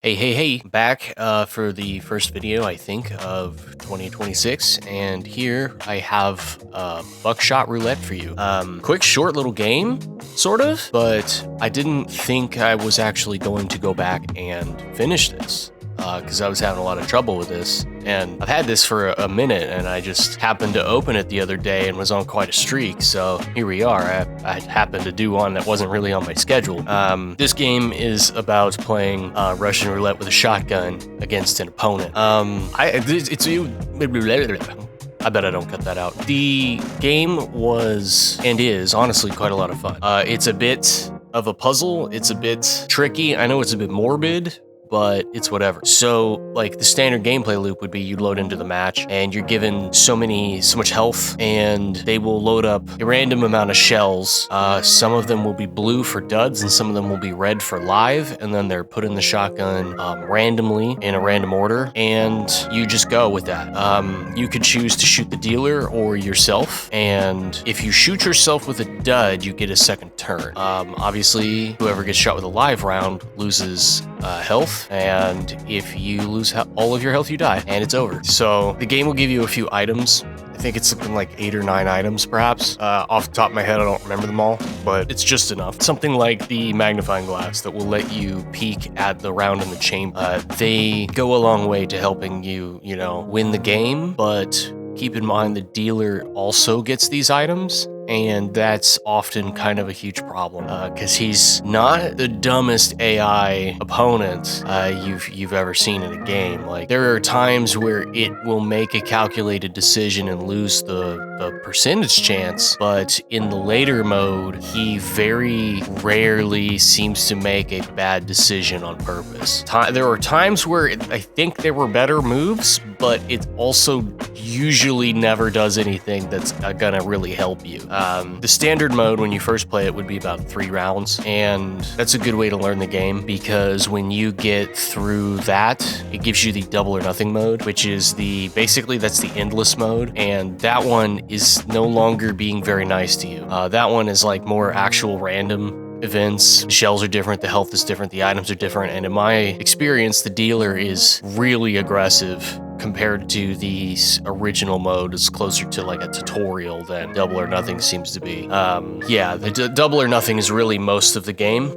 Hey, back for the first video, I think, of 2026, and here I have Buckshot Roulette for you. Quick, short little game, sort of, but I didn't think I was actually going to go back and finish this, because I was having a lot of trouble with this, and I've had this for a minute, and I just happened to open it the other day and was on quite a streak, so here we are. I happened to do one that wasn't really on my schedule. This game is about playing Russian roulette with a shotgun against an opponent. I bet I don't cut that out. The game was, and is, honestly quite a lot of fun. It's a bit of a puzzle. It's a bit tricky. I know it's a bit morbid, but it's whatever. So, like, the standard gameplay loop would be you load into the match and you're given so much health, and they will load up a random amount of shells. Some of them will be blue for duds and some of them will be red for live, and then they're put in the shotgun randomly in a random order, and you just go with that. You could choose to shoot the dealer or yourself, and if you shoot yourself with a dud, you get a second turn. Obviously, whoever gets shot with a live round loses health, and if you lose all of your health, you die, and it's over. So the game will give you a few items. I think it's something like 8 or 9 items, perhaps. Off the top of my head, I don't remember them all, but it's just enough. Something like the magnifying glass that will let you peek at the round in the chamber. They go a long way to helping you, win the game, but keep in mind the dealer also gets these items, and that's often kind of a huge problem because he's not the dumbest AI opponent you've ever seen in a game. Like, there are times where it will make a calculated decision and lose the percentage chance, but in the later mode, he very rarely seems to make a bad decision on purpose. There are times where I think there were better moves, but it also usually never does anything that's gonna really help you. The standard mode, when you first play it, would be about 3 rounds, and that's a good way to learn the game, because when you get through that, it gives you the double or nothing mode, which is basically that's the endless mode, and that one is no longer being very nice to you. That one is like more actual random events. The shells are different, the health is different, the items are different, and in my experience, the dealer is really aggressive compared to the original mode. Is closer to like a tutorial than double or nothing seems to be. The double or nothing is really most of the game.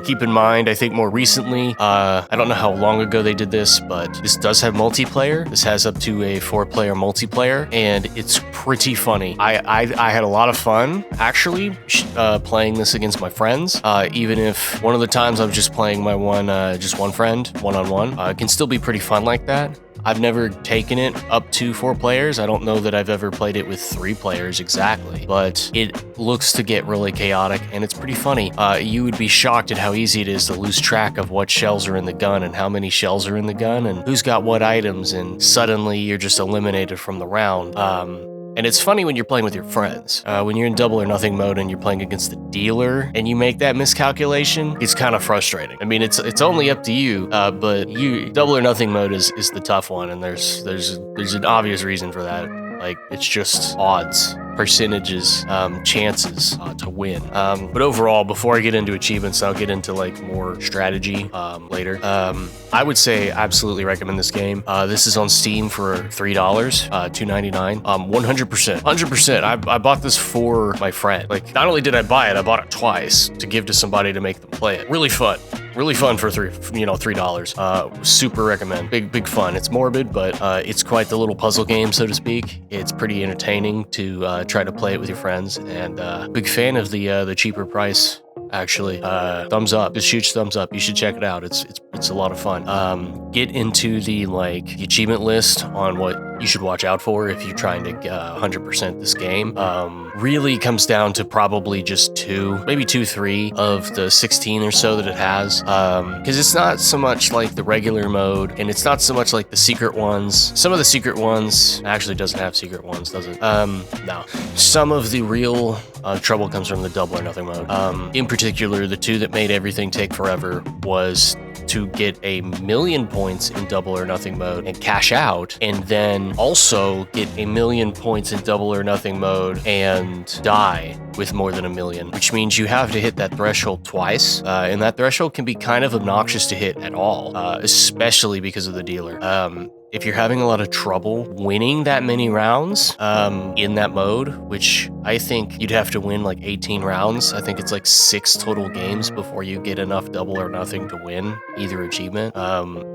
Keep in mind, I think more recently, I don't know how long ago they did this, but this does have multiplayer. This has up to a 4-player multiplayer, and it's pretty funny. I had a lot of fun, actually, playing this against my friends, even if one of the times I was just playing my just one friend, one-on-one. It can still be pretty fun like that. I've never taken it up to 4 players. I don't know that I've ever played it with 3 players exactly, but it looks to get really chaotic, and it's pretty funny. You would be shocked at how easy it is to lose track of what shells are in the gun and how many shells are in the gun and who's got what items, and suddenly you're just eliminated from the round. And it's funny when you're playing with your friends. When you're in double or nothing mode and you're playing against the dealer and you make that miscalculation, it's kind of frustrating. I mean, it's only up to you, but double or nothing mode is the tough one, and there's an obvious reason for that. Like, it's just odds, percentages, chances to win. But overall, before I get into achievements, I'll get into like more strategy later. I would say absolutely recommend this game. This is on Steam for $3, $2.99. 100%. I bought this for my friend. Like, not only did I buy it, I bought it twice to give to somebody to make them play it. Really fun for $3. Super recommend. Big fun. It's morbid, but it's quite the little puzzle game, so to speak. It's pretty entertaining to try to play it with your friends, and big fan of the cheaper price. Actually, thumbs up. Just huge thumbs up. You should check it out. It's a lot of fun. Get into the achievement list on what you should watch out for if you're trying to 100% this game. Really comes down to probably just 2, maybe 2, 3 of the 16 or so that it has. Because it's not so much like the regular mode, and it's not so much like the secret ones. Some of the secret ones actually doesn't have secret ones, does it? No. Some of the real trouble comes from the double or nothing mode. In particular, the 2 that made everything take forever was to get 1,000,000 points in double or nothing mode and cash out, and then also get 1,000,000 points in double or nothing mode and die with more than 1,000,000, which means you have to hit that threshold twice, and that threshold can be kind of obnoxious to hit at all, especially because of the dealer. If you're having a lot of trouble winning that many rounds in that mode, which I think you'd have to win like 18 rounds. I think it's like 6 total games before you get enough double or nothing to win either achievement.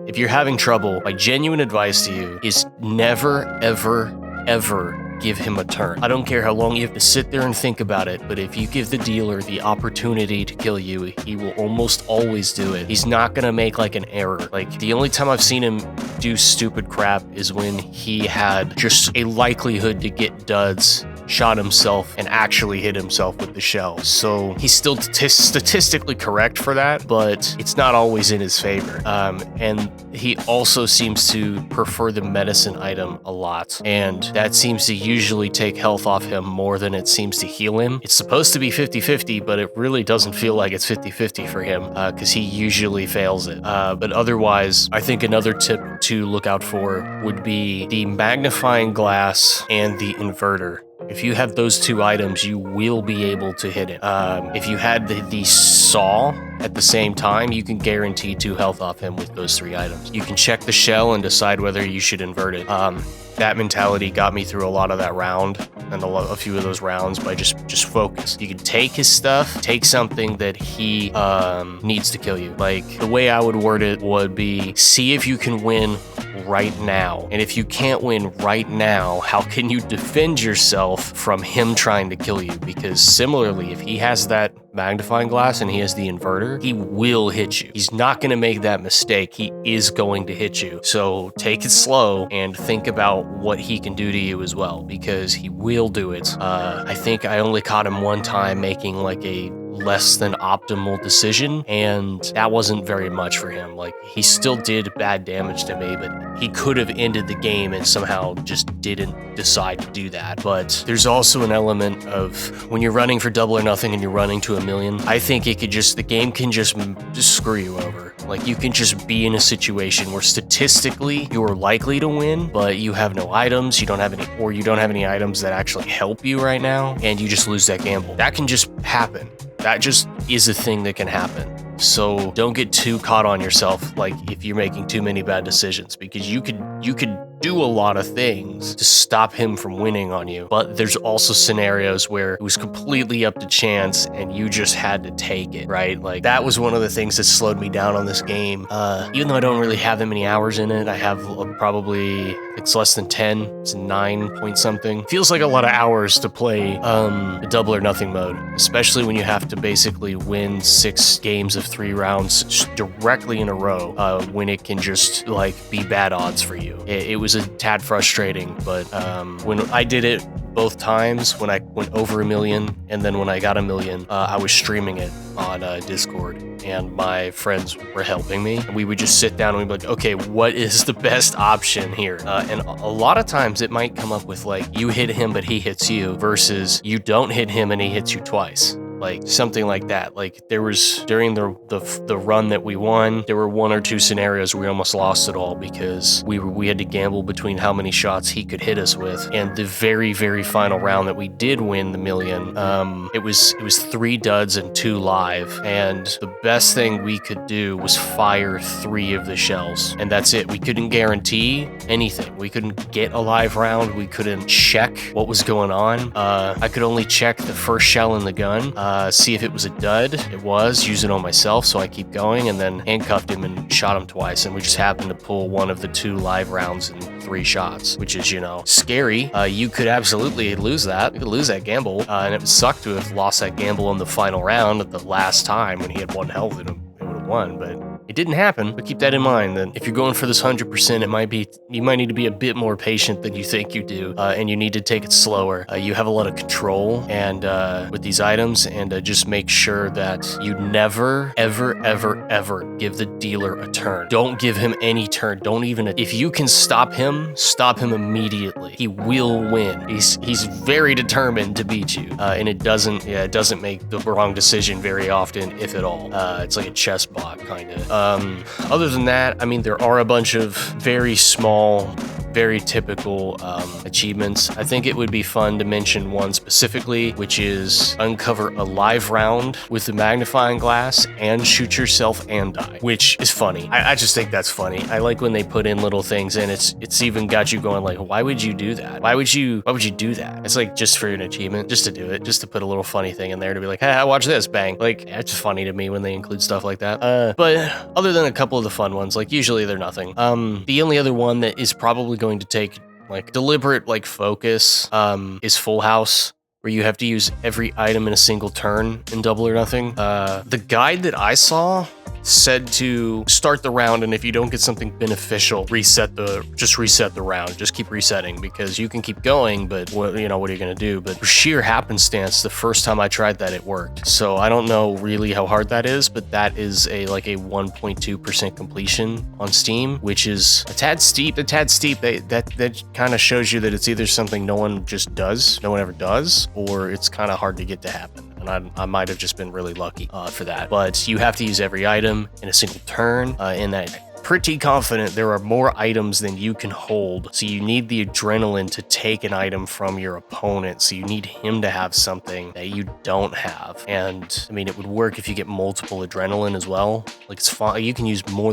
If you're having trouble, my genuine advice to you is never, ever, ever give him a turn. I don't care how long you have to sit there and think about it, but if you give the dealer the opportunity to kill you, he will almost always do it. He's not gonna make like an error. Like, the only time I've seen him do stupid crap is when he had just a likelihood to get duds, shot himself, and actually hit himself with the shell. So he's still statistically correct for that, but it's not always in his favor. And he also seems to prefer the medicine item a lot, and that seems to usually take health off him more than it seems to heal him. It's supposed to be 50-50, but it really doesn't feel like it's 50-50 for him, because he usually fails it. But otherwise, I think another tip to look out for would be the magnifying glass and the inverter. If you have those 2 items, you will be able to hit it. If you had the saw at the same time, you can guarantee 2 health off him with those 3 items. You can check the shell and decide whether you should invert it. That mentality got me through a lot of that round and a few of those rounds by just focus. You can take his stuff, take something that he needs to kill you. Like, the way I would word it would be, see if you can win right now. And if you can't win right now, how can you defend yourself from him trying to kill you? Because similarly, if he has that magnifying glass and he has the inverter, he will hit you. He's not going to make that mistake. He is going to hit you. So take it slow and think about what he can do to you as well, because he will do it. I think I only caught him one time making like a less than optimal decision, and that wasn't very much for him. Like, he still did bad damage to me, but he could have ended the game and somehow just didn't decide to do that. But there's also an element of when you're running for double or nothing and you're running to 1,000,000, I think the game can just screw you over. Like, you can just be in a situation where statistically you're likely to win, but you have no items, you don't have any items that actually help you right now, and you just lose that gamble. That can just happen. That just is a thing that can happen. So don't get too caught on yourself, like, if you're making too many bad decisions, because you could do a lot of things to stop him from winning on you. But there's also scenarios where it was completely up to chance and you just had to take it, right? Like, that was one of the things that slowed me down on this game. Even though I don't really have that many hours in it, I have probably, it's less than 10, it's 9 point something. Feels like a lot of hours to play the double or nothing mode, especially when you have to basically win 6 games of 3 rounds directly in a row, when it can just like be bad odds for you. It was a tad frustrating, but when I did it both times, when I went over 1,000,000 and then when I got 1,000,000, I was streaming it on Discord, and my friends were helping me. We would just sit down and we'd be like, okay, what is the best option here? And a lot of times it might come up with like, you hit him but he hits you, versus you don't hit him and he hits you twice. Like, something like that. Like, there was, during the run that we won, there were 1 or 2 scenarios where we almost lost it all because we had to gamble between how many shots he could hit us with. And the very, very final round that we did win the 1,000,000, it was 3 duds and 2 live, and the best thing we could do was fire 3 of the shells, and that's it. We couldn't guarantee anything. We couldn't get a live round. We couldn't check what was going on. I could only check the first shell in the gun, see if it was a dud. It was. Use it on myself, so I keep going, and then handcuffed him and shot him twice, and we just happened to pull one of the 2 live rounds in 3 shots, which is, you know, scary. You could absolutely lose that. You could lose that gamble, and it would suck to have lost that gamble in the final round at the last time when he had 1 health in him. It would have won, but it didn't happen. But keep that in mind, that if you're going for this 100%, you might need to be a bit more patient than you think you do, and you need to take it slower. You have a lot of control and with these items, and just make sure that you never, ever, ever, ever give the dealer a turn. Don't give him any turn. Don't even, if you can stop him immediately. He will win. He's very determined to beat you, and it doesn't make the wrong decision very often, if at all. It's like a chess bot, kind of. Other than that, I mean, there are a bunch of very small, very typical achievements. I think it would be fun to mention one specifically, which is uncover a live round with the magnifying glass and shoot yourself and die, which is funny. I just think that's funny. I like when they put in little things, and it's even got you going like, why would you do that? Why would you do that? It's like just for an achievement, just to do it, just to put a little funny thing in there to be like, hey, watch this, bang. Like, it's funny to me when they include stuff like that. But other than a couple of the fun ones, like usually they're nothing. The only other one that is probably going to take like deliberate like focus is Full House, where you have to use every item in a single turn in Double or Nothing. The guide that I saw said to start the round, and if you don't get something beneficial, just reset the round. Just keep resetting, because you can keep going, but what are you gonna do? But for sheer happenstance, the first time I tried that, it worked. So I don't know really how hard that is, but that is a 1.2% completion on Steam, which is a tad steep. That kind of shows you that it's either something no one ever does, or it's kind of hard to get to happen. And I might have just been really lucky for that. But you have to use every item in a single turn, and that pretty confident there are more items than you can hold. So you need the adrenaline to take an item from your opponent. So you need him to have something that you don't have. And I mean, it would work if you get multiple adrenaline as well. Like, it's fine. You can use more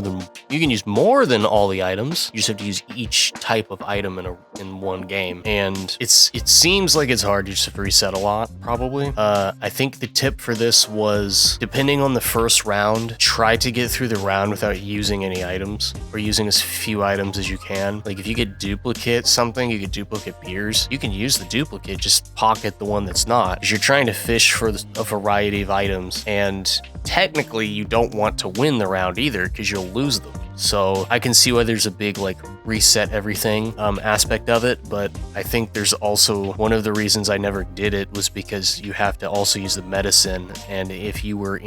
than all the items. You just have to use each type of item in one game. And it seems like it's hard. You just have to reset a lot, probably. I think the tip for this was, depending on the first round, try to get through the round without using any items, or using as few items as you can. Like, if you get duplicate beers, you can use the duplicate, just pocket the one that's not, because you're trying to fish for a variety of items, and technically you don't want to win the round either, because you'll lose them. So I can see why there's a big like reset everything aspect of it, but I think there's also one of the reasons I never did it was because you have to also use the medicine, and if you were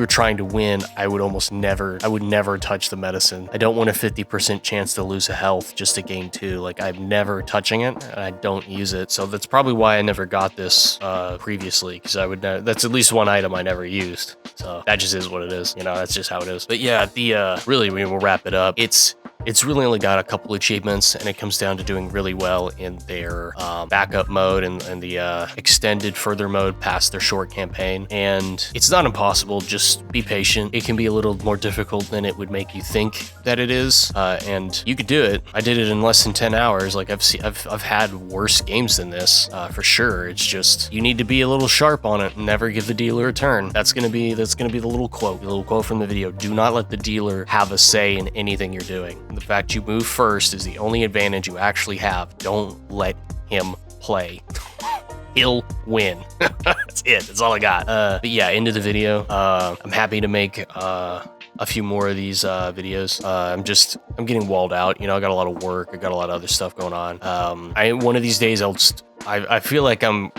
trying to win, I would never touch the medicine. I don't want a 50% chance to lose a health just to gain 2. Like, I'm never touching it, and I don't use it. So that's probably why I never got this previously, because that's at least one item I never used. So that just is what it is. That's just how it is. But yeah, really, we will wrap it up. It's really only got a couple achievements, and it comes down to doing really well in their backup mode and the extended further mode past their short campaign. And it's not impossible, just be patient. It can be a little more difficult than it would make you think that it is, and you could do it. I did it in less than 10 hours. Like, I've had worse games than this, for sure. It's just, you need to be a little sharp on it and never give the dealer a turn. That's gonna be the little quote from the video. Do not let the dealer have a say in anything you're doing. The fact you move first is the only advantage you actually have. Don't let him play. He'll win. That's it. That's all I got. But yeah, into the video. I'm happy to make a few more of these videos. I'm getting walled out. I got a lot of work. I got a lot of other stuff going on. One of these days I feel like I'm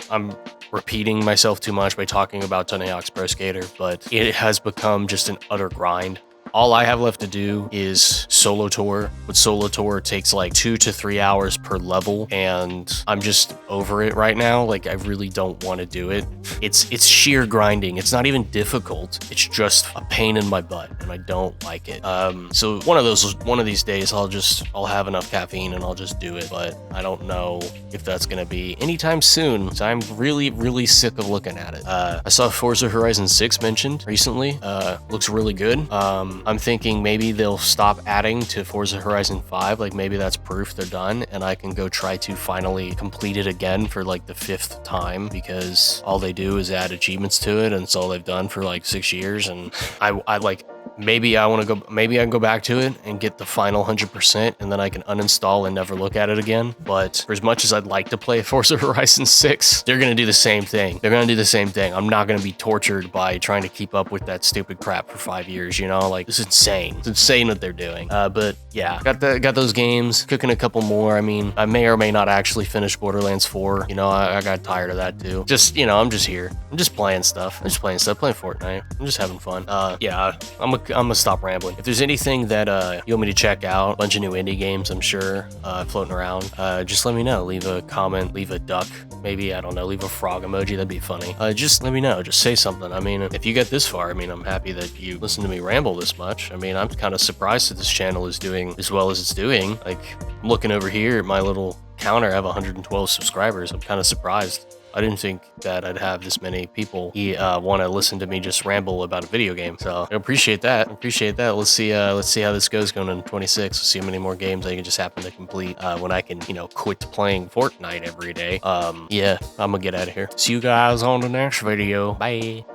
repeating myself too much by talking about Tony Hawk's Pro Skater, but it has become just an utter grind. All I have left to do is Solo Tour, but Solo Tour takes like 2 to 3 hours per level, and I'm just over it right now. Like, I really don't want to do it. It's sheer grinding. It's not even difficult. It's just a pain in my butt, and I don't like it. So one of these days, I'll have enough caffeine and I'll just do it, but I don't know if that's gonna be anytime soon. So I'm really, really sick of looking at it. I saw Forza Horizon 6 mentioned recently. Looks really good. I'm thinking maybe they'll stop adding to Forza Horizon 5. Like, maybe that's proof they're done, and I can go try to finally complete it again for like the 5th time, because all they do is add achievements to it, and it's all they've done for like 6 years. And I like, maybe I can go back to it and get the final 100%, and then I can uninstall and never look at it again. But for as much as I'd like to play Forza Horizon 6, they're gonna do the same thing. I'm not gonna be tortured by trying to keep up with that stupid crap for 5 years, Like, it's insane. It's insane what they're doing. But yeah, got those games, cooking a couple more. I mean, I may or may not actually finish Borderlands 4. I got tired of that too. Just, I'm just here. I'm just playing stuff. Playing Fortnite. I'm just having fun. Yeah, I'm gonna stop rambling. If there's anything that you want me to check out, a bunch of new indie games, I'm sure, floating around, just let me know. Leave a comment, leave a duck, maybe, I don't know, leave a frog emoji, that'd be funny. Just let me know, just say something. I mean, if you get this far, I mean, I'm happy that you listen to me ramble this much. I mean, I'm kind of surprised that this channel is doing as well as it's doing. Like, I'm looking over here at my little counter, I have 112 subscribers. I'm kind of surprised. I didn't think that I'd have this many people want to listen to me just ramble about a video game. So I appreciate that. Let's see how this goes going into 26. Let's see how many more games I can just happen to complete when I can, you know, quit playing Fortnite every day. Yeah, I'm gonna get out of here. See you guys on the next video. Bye.